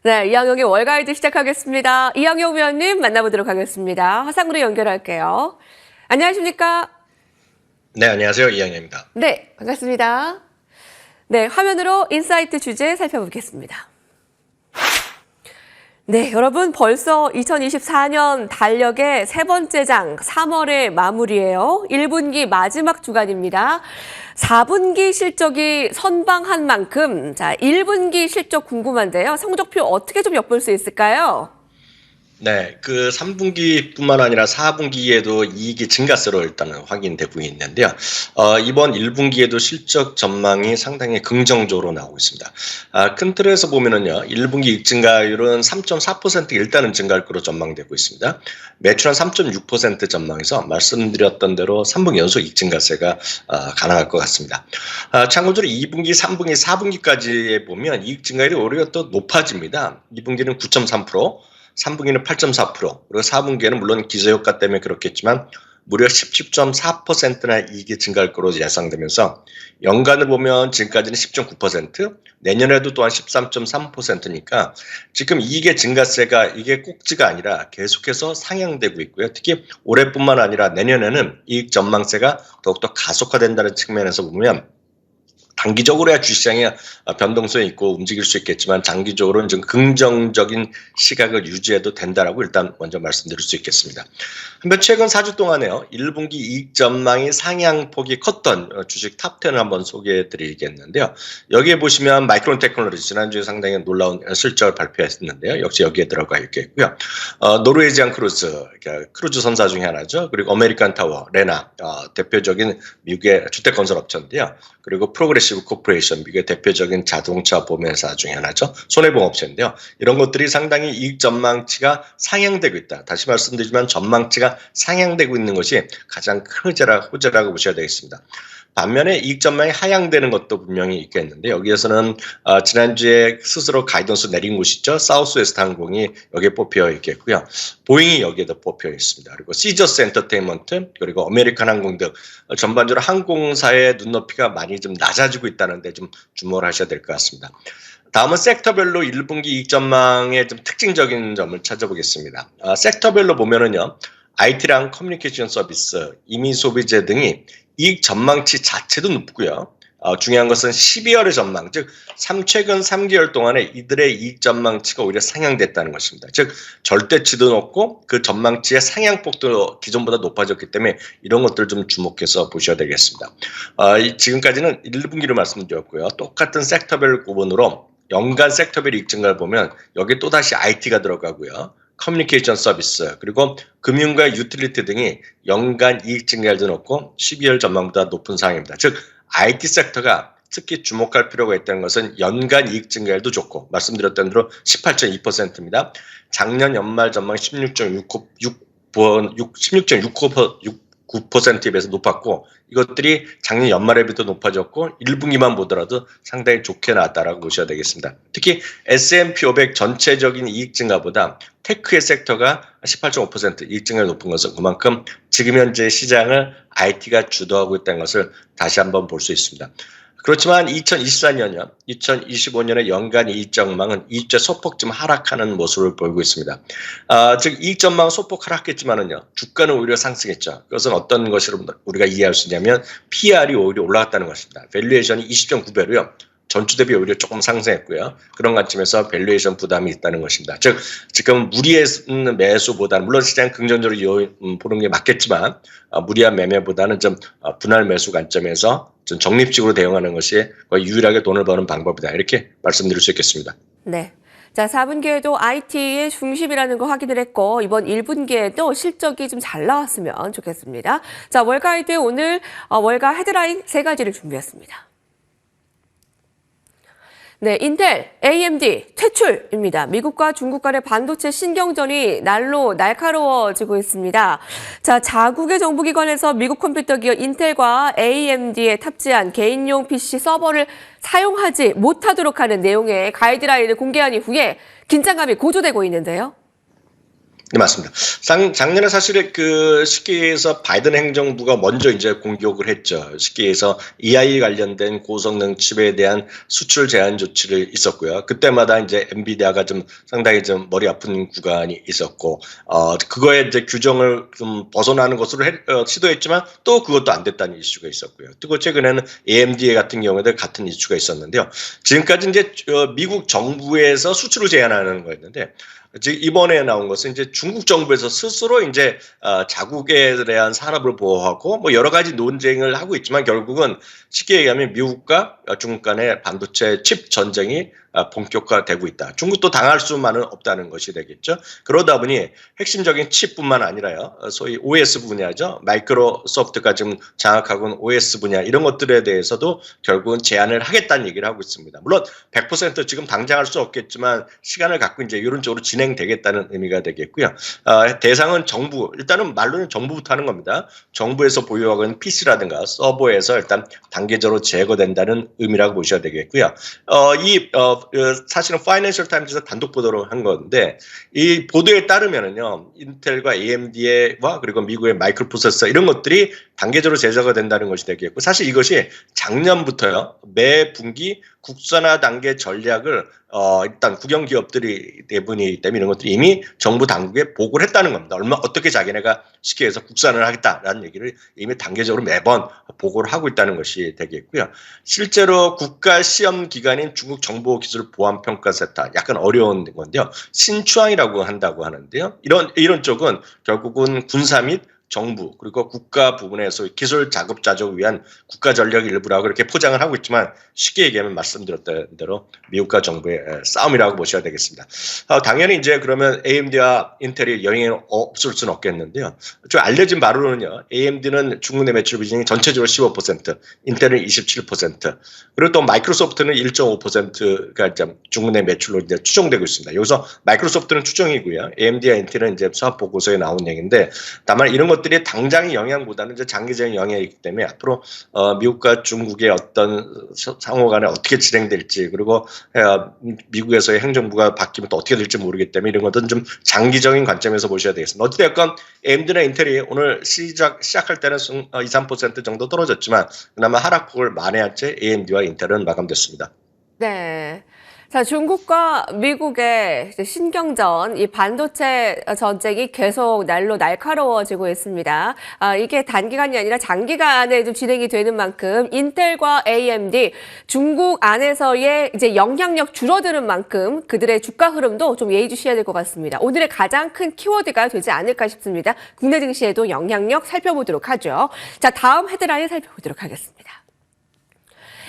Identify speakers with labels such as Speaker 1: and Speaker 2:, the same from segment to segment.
Speaker 1: 네, 이항용의 월가이드 시작하겠습니다. 이항용 위원님 만나보도록 하겠습니다. 화상으로 연결할게요. 안녕하십니까?
Speaker 2: 네, 안녕하세요. 이항용입니다.
Speaker 1: 네, 반갑습니다. 네, 화면으로 인사이트 주제 살펴보겠습니다. 네, 여러분 벌써 2024년 달력의 세 번째 장 3월의 마무리예요. 1분기 마지막 주간입니다. 4분기 실적이 선방한 만큼 1분기 실적 궁금한데요. 성적표 어떻게 좀 엿볼 수 있을까요?
Speaker 2: 네, 그 3분기뿐만 아니라 4분기에도 이익이 증가세로 일단은 확인되고 있는데요. 이번 1분기에도 실적 전망이 상당히 긍정적으로 나오고 있습니다. 큰 틀에서 보면은요, 1분기 이익 증가율은 3.4% 일단은 증가할 거로 전망되고 있습니다. 매출은 3.6% 전망해서 말씀드렸던 대로 3분기 연속 이익 증가세가 가능할 것 같습니다. 참고적으로 2분기, 3분기, 4분기까지 보면 이익 증가율이 오히려 또 높아집니다. 2분기는 9.3%, 3분기는 8.4%, 그리고 4분기에는 물론 기저효과 때문에 그렇겠지만 무려 17.4%나 이익이 증가할 것으로 예상되면서 연간을 보면 지금까지는 10.9%, 내년에도 또한 13.3%니까 지금 이익의 증가세가 이게 꼭지가 아니라 계속해서 상향되고 있고요. 특히 올해뿐만 아니라 내년에는 이익 전망세가 더욱더 가속화된다는 측면에서 보면 단기적으로야 주시장이 변동성이 있고 움직일 수 있겠지만 장기적으로는 좀 긍정적인 시각을 유지해도 된다라고 일단 먼저 말씀드릴 수 있겠습니다. 한편 최근 4주 동안에요. 1분기 이익 전망이 상향폭이 컸던 주식 탑10을 한번 소개해 드리겠는데요. 여기에 보시면 마이크론 테크놀로지 지난주에 상당히 놀라운 실적을 발표했는데요. 역시 여기에 들어가 있겠고요. 노르웨이지안 크루즈 선사 중에 하나죠. 그리고 아메리칸 타워, 레나 대표적인 미국의 주택건설 업체인데요. 그리고 프로그레시브 코퍼레이션, 미국의 대표적인 자동차 보험회사 중에 하나죠. 손해보험업체인데요. 이런 것들이 상당히 이익 전망치가 상향되고 있다. 다시 말씀드리지만 전망치가 상향되고 있는 것이 가장 큰 호재라고 보셔야 되겠습니다. 반면에 이익 전망이 하향되는 것도 분명히 있겠는데 여기에서는 지난주에 스스로 가이던스 내린 곳이죠. 사우스웨스트 항공이 여기에 뽑혀 있겠고요. 보잉이 여기에도 뽑혀 있습니다. 그리고 시저스 엔터테인먼트 그리고 아메리칸 항공 등 전반적으로 항공사의 눈높이가 많이 좀 낮아지고 있다는 데 좀 주목을 하셔야 될 것 같습니다. 다음은 섹터별로 1분기 이익 전망의 좀 특징적인 점을 찾아보겠습니다. 섹터별로 보면은요. IT랑 커뮤니케이션 서비스, 이민 소비재 등이 이익 전망치 자체도 높고요. 중요한 것은 12월의 전망, 즉 최근 3개월 동안에 이들의 이익 전망치가 오히려 상향됐다는 것입니다. 즉 절대치도 높고 그 전망치의 상향폭도 기존보다 높아졌기 때문에 이런 것들을 좀 주목해서 보셔야 되겠습니다. 지금까지는 1분기로 말씀드렸고요. 똑같은 섹터별 구분으로 연간 섹터별 이익 증가를 보면 여기 또다시 IT가 들어가고요. 커뮤니케이션 서비스 그리고 금융과 유틸리티 등이 연간 이익 증가율도 높고 12월 전망보다 높은 상황입니다. 즉 IT sek터가 특히 주목할 필요가 있다는 것은 연간 이익 증가율도 좋고 말씀드렸던 대로 18.2%입니다. 작년 연말 전망 16.6%에 비해서 높았고 이것들이 작년 연말에 비해서 높아졌고 1분기만 보더라도 상당히 좋게 나왔다라고 보셔야 되겠습니다. 특히 S&P 500 전체적인 이익 증가보다 테크의 섹터가 18.5% 이익 증가가 높은 것은 그만큼 지금 현재 시장을 IT가 주도하고 있다는 것을 다시 한번 볼 수 있습니다. 그렇지만 2024년이요, 2025년의 연간 이익 전망은 이익제 소폭 좀 하락하는 모습을 보이고 있습니다. 즉 이익 전망은 소폭 하락했지만은요, 주가는 오히려 상승했죠. 그것은 어떤 것으로 우리가 이해할 수 있냐면 PR이 오히려 올라갔다는 것입니다. 밸류에이션이 20.9배로요. 전주 대비 오히려 조금 상승했고요. 그런 관점에서 밸류에이션 부담이 있다는 것입니다. 즉 지금 무리한 매수보다는 물론 시장 긍정적으로 보는 게 맞겠지만 무리한 매매보다는 좀 분할 매수 관점에서 좀 적립식으로 대응하는 것이 거의 유일하게 돈을 버는 방법이다. 이렇게 말씀드릴 수 있겠습니다.
Speaker 1: 네. 자, 4분기에도 IT의 중심이라는 거 확인을 했고 이번 1분기에도 실적이 좀 잘 나왔으면 좋겠습니다. 자, 월가이드 오늘 월가 헤드라인 3가지를 준비했습니다. 네, 인텔, AMD 퇴출입니다. 미국과 중국 간의 반도체 신경전이 날로 날카로워지고 있습니다. 자, 자국의 정부기관에서 미국 컴퓨터 기업 인텔과 AMD에 탑재한 개인용 PC 서버를 사용하지 못하도록 하는 내용의 가이드라인을 공개한 이후에 긴장감이 고조되고 있는데요.
Speaker 2: 네, 맞습니다. 작년에 사실 그 쉽게해서 바이든 행정부가 먼저 이제 공격을 했죠. 쉽게해서 AI 관련된 고성능 칩에 대한 수출 제한 조치를 있었고요. 그때마다 이제 엔비디아가 좀 상당히 좀 머리 아픈 구간이 있었고, 그거에 이제 규정을 좀 벗어나는 것으로 시도했지만 또 그것도 안 됐다는 이슈가 있었고요. 또 최근에는 AMD 같은 경우에도 같은 이슈가 있었는데요. 지금까지 이제 미국 정부에서 수출을 제한하는 거였는데, 즉 이번에 나온 것은 이제 중국 정부에서 스스로 이제 자국에 대한 산업을 보호하고 뭐 여러 가지 논쟁을 하고 있지만 결국은 쉽게 얘기하면 미국과 중국 간의 반도체 칩 전쟁이 본격화되고 있다. 중국도 당할 수만은 없다는 것이 되겠죠. 그러다 보니 핵심적인 칩뿐만 아니라요. 소위 OS 분야죠. 마이크로소프트가 지금 장악하고 있는 OS 분야 이런 것들에 대해서도 결국은 제한을 하겠다는 얘기를 하고 있습니다. 물론 100% 지금 당장 할 수 없겠지만 시간을 갖고 이제 이런 쪽으로 진행되겠다는 의미가 되겠고요. 대상은 정부, 일단은 말로는 정부부터 하는 겁니다. 정부에서 보유하고 있는 PC라든가 서버에서 일단 단계적으로 제거된다는 의미라고 보셔야 되겠고요. 사실은 파이낸셜 타임즈에서 단독 보도를 한 건데 이 보도에 따르면은요 인텔과 AMD와 그리고 미국의 마이크로 프로세서 이런 것들이 단계적으로 제재가 된다는 것이 되겠고 사실 이것이 작년부터요 매 분기 국산화 단계 전략을 일단 국영 기업들이 대부분이기 때문에 이런 것들이 이미 정부 당국에 보고를 했다는 겁니다. 어떻게 자기네가 쉽게 해서 국산을 하겠다라는 얘기를 이미 단계적으로 매번 보고를 하고 있다는 것이 되겠고요. 실제로 국가 시험 기관인 중국 정보기술보안평가센터 약간 어려운 건데요. 신추앙이라고 한다고 하는데요. 이런 쪽은 결국은 군사 및 정부 그리고 국가 부분에서 기술 자급자족을 위한 국가 전략 일부라고 이렇게 포장을 하고 있지만 쉽게 얘기하면 말씀드렸던 대로 미국과 정부의 싸움이라고 보셔야 되겠습니다. 당연히 이제 그러면 AMD와 인텔이 영향이 없을 수는 없겠는데요. 좀 알려진 바로는요. AMD는 중국 내 매출 비중이 전체적으로 15%, 인텔은 27%, 그리고 또 마이크로소프트는 1.5%가 중국 내 매출로 이제 추정되고 있습니다. 여기서 마이크로소프트는 추정이고요. AMD와 인텔은 이제 사업 보고서에 나온 얘기인데 다만 이런 것들이 당장의 영향보다는 이제 장기적인 영향이기 때문에 앞으로 미국과 중국의 어떤 상호 간에 어떻게 진행될지 그리고 미국에서의 행정부가 바뀌면 또 어떻게 될지 모르기 때문에 이런 것은 좀 장기적인 관점에서 보셔야 되겠습니다. 어찌됐건 AMD나 인텔이 오늘 시작할 때는 2~3% 정도 떨어졌지만 그나마 하락폭을 만회한 채 AMD와 인텔은 마감됐습니다.
Speaker 1: 네. 자, 중국과 미국의 이제 신경전, 이 반도체 전쟁이 계속 날로 날카로워지고 있습니다. 이게 단기간이 아니라 장기간에 좀 진행이 되는 만큼 인텔과 AMD, 중국 안에서의 이제 영향력 줄어드는 만큼 그들의 주가 흐름도 좀 예의주시해야 될 것 같습니다. 오늘의 가장 큰 키워드가 되지 않을까 싶습니다. 국내 증시에도 영향력 살펴보도록 하죠. 자, 다음 헤드라인 살펴보도록 하겠습니다.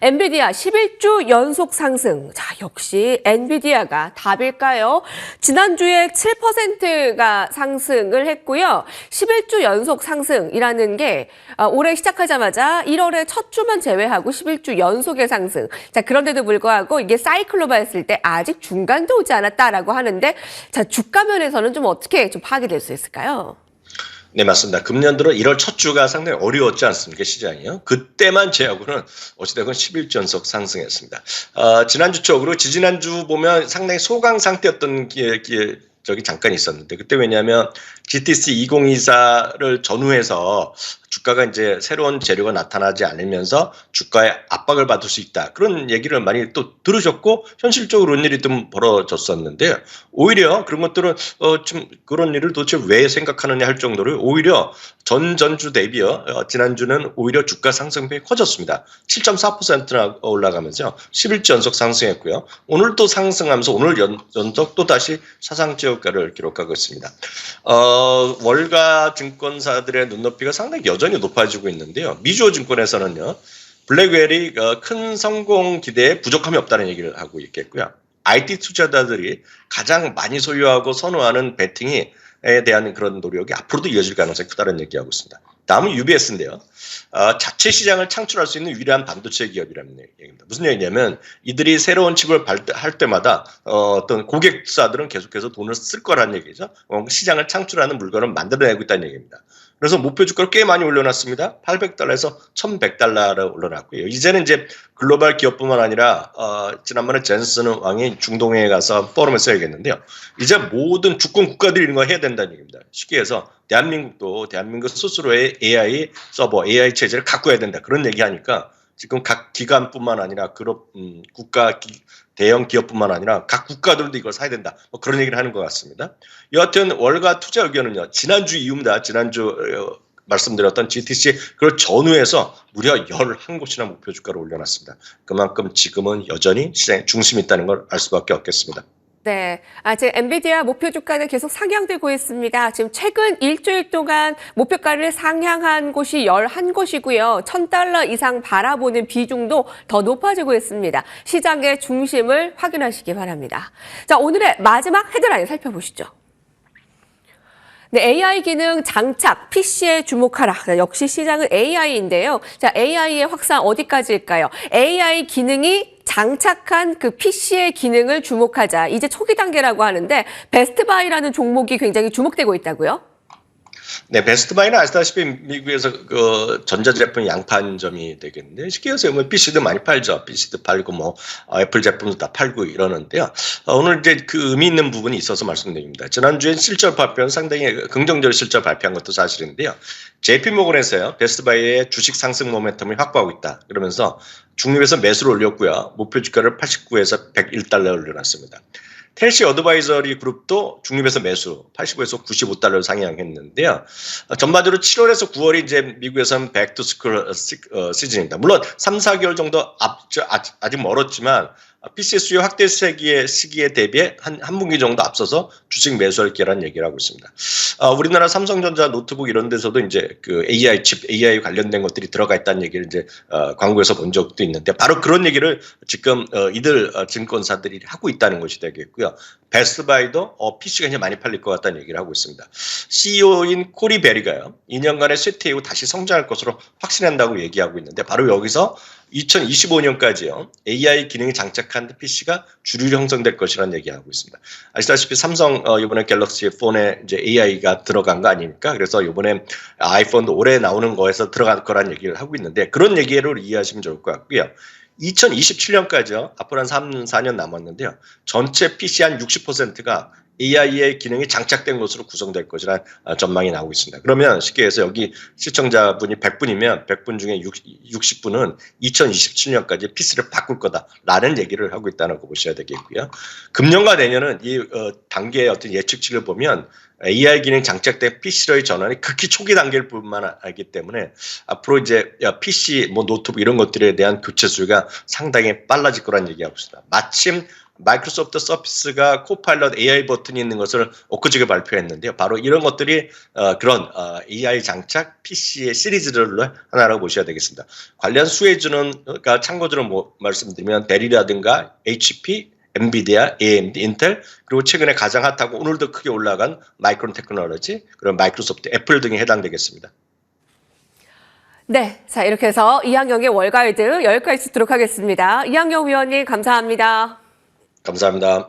Speaker 1: 엔비디아 11주 연속 상승. 자, 역시 엔비디아가 답일까요? 지난주에 7%가 상승을 했고요. 11주 연속 상승이라는 게 올해 시작하자마자 1월에 첫 주만 제외하고 11주 연속의 상승. 자, 그런데도 불구하고 이게 사이클로 봤을 때 아직 중간도 오지 않았다라고 하는데 자, 주가 면에서는 좀 어떻게 좀 파악이 될 수 있을까요?
Speaker 2: 네, 맞습니다. 금년 들어 1월 첫 주가 상당히 어려웠지 않습니까? 시장이요. 그때만 제하고는 어찌되건 11주 연속 상승했습니다. 지난주 쪽으로 지지난주 보면 상당히 소강 상태였던 적이 잠깐 있었는데 그때 왜냐하면 GTC 2024를 전후해서 주가가 이제 새로운 재료가 나타나지 않으면서 주가에 압박을 받을 수 있다. 그런 얘기를 많이 또 들으셨고 현실적으로 그런 일이 좀 벌어졌었는데요. 오히려 그런 것들은 좀 그런 일을 도대체 왜 생각하느냐 할 정도로 오히려 전주 대비요. 지난주는 오히려 주가 상승폭이 커졌습니다. 7.4%나 올라가면서 11주 연속 상승했고요. 오늘 또 상승하면서 오늘 연속 또 다시 사상저가를 기록하고 있습니다. 월가 증권사들의 눈높이가 상당히 여전히 높아지고 있는데요. 미주호 증권에서는요. 블랙웰이 큰 성공 기대에 부족함이 없다는 얘기를 하고 있겠고요. IT 투자자들이 가장 많이 소유하고 선호하는 베팅에 대한 그런 노력이 앞으로도 이어질 가능성이 크다는 얘기하고 있습니다. 다음은 UBS인데요. 자체 시장을 창출할 수 있는 유일한 반도체 기업이라는 얘기입니다. 무슨 얘기냐면 이들이 새로운 칩을 할 때마다 어떤 고객사들은 계속해서 돈을 쓸 거라는 얘기죠. 시장을 창출하는 물건을 만들어내고 있다는 얘기입니다. 그래서 목표 주가를 꽤 많이 올려놨습니다. 800달러에서 1100달러를 올려놨고요. 이제는 이제 글로벌 기업뿐만 아니라 지난번에 젠슨 왕이 중동에 가서 포럼에서 얘기했는데요. 이제 모든 주권 국가들이 이런 거 해야 된다는 얘기입니다. 쉽게 해서 대한민국도 대한민국 스스로의 AI 서버, AI 체제를 갖고 해야 된다. 그런 얘기하니까 지금 각 기관뿐만 아니라 국가 대형 기업뿐만 아니라 각 국가들도 이걸 사야 된다. 뭐 그런 얘기를 하는 것 같습니다. 여하튼 월가 투자 의견은요. 지난주 이후입니다. 지난주 말씀드렸던 GTC 그걸 전후해서 무려 11곳이나 목표 주가를 올려놨습니다. 그만큼 지금은 여전히 시장 중심이 있다는 걸 알 수밖에 없겠습니다.
Speaker 1: 네. 지금 엔비디아 목표 주가는 계속 상향되고 있습니다. 지금 최근 일주일 동안 목표가를 상향한 곳이 11곳이고요. $1,000 이상 바라보는 비중도 더 높아지고 있습니다. 시장의 중심을 확인하시기 바랍니다. 자, 오늘의 마지막 헤드라인 살펴보시죠. 네, AI 기능 장착, PC에 주목하라. 역시 시장은 AI인데요. 자, AI의 확산 어디까지일까요? AI 기능이 장착한 그 PC의 기능을 주목하자. 이제 초기 단계라고 하는데 베스트바이라는 종목이 굉장히 주목되고 있다고요?
Speaker 2: 네, 베스트바이는 아시다시피 미국에서 그 전자제품 양판점이 되겠는데 쉽게 해서 뭐 PC도 많이 팔죠. PC도 팔고 뭐 애플 제품도 다 팔고 이러는데요. 오늘 이제 그 의미 있는 부분이 있어서 말씀드립니다. 지난주엔 실적 발표는 상당히 긍정적인 실적 발표한 것도 사실인데요. JP모건에서요. 베스트바이의 주식 상승 모멘텀을 확보하고 있다. 그러면서 중립에서 매수를 올렸고요. 목표 주가를 89에서 101달러 올려놨습니다. 텔시 어드바이저리 그룹도 중립에서 매수 85에서 95달러를 상향했는데요. 전반적으로 7월에서 9월이 이제 미국에서는 백투스쿨 시즌입니다. 물론 3, 4개월 정도 아직 멀었지만 PC 수요 확대 시기에 대비해 한 분기 정도 앞서서 주식 매수할 기회라는 얘기를 하고 있습니다. 우리나라 삼성전자 노트북 이런 데서도 이제 그 AI 칩, AI 관련된 것들이 들어가 있다는 얘기를 이제 광고에서 본 적도 있는데 바로 그런 얘기를 지금 이들 증권사들이 하고 있다는 것이 되겠고요. 베스트바이도 PC가 이제 많이 팔릴 것 같다는 얘기를 하고 있습니다. CEO인 코리 베리가요. 2년간의 쇠퇴 이후 다시 성장할 것으로 확신한다고 얘기하고 있는데 바로 여기서 2025년까지요. AI 기능이 장착한 PC가 주류 형성될 것이라는 얘기하고 있습니다. 아시다시피 삼성 이번에 갤럭시 폰에 이제 AI가 들어간 거 아닙니까? 그래서 이번에 아이폰도 올해 나오는 거에서 들어갈 거란 얘기를 하고 있는데 그런 얘기를 이해하시면 좋을 것 같고요. 2027년까지요. 앞으로 한 3, 4년 남았는데요. 전체 PC 한 60%가 AI의 기능이 장착된 것으로 구성될 것이라는 전망이 나오고 있습니다. 그러면 쉽게 해서 여기 시청자분이 100분이면 100분 중에 60분은 2027년까지 PC를 바꿀 거다라는 얘기를 하고 있다는 거 보셔야 되겠고요. 금년과 내년은 이 단계의 어떤 예측치를 보면 AI 기능 장착된 PC로의 전환이 극히 초기 단계일 뿐만 아니기 때문에 앞으로 이제 PC, 뭐 노트북 이런 것들에 대한 교체 수요가 상당히 빨라질 거라는 얘기하고 있습니다. 마침 마이크로소프트 서피스가 코파일럿 AI 버튼이 있는 것을 엊그저께 발표했는데요. 바로 이런 것들이 그런 AI 장착 PC의 시리즈를 하나라고 보셔야 되겠습니다. 관련 수혜주는 참고적으로 말씀드리면 델이라든가 HP, 엔비디아, AMD, 인텔 그리고 최근에 가장 핫하고 오늘도 크게 올라간 마이크론 테크놀로지 그리고 마이크로소프트, 애플 등이 해당되겠습니다.
Speaker 1: 네, 자 이렇게 해서 이항영의 월가이드 여기까지 듣도록 하겠습니다. 이항영 위원님 감사합니다.
Speaker 2: 감사합니다.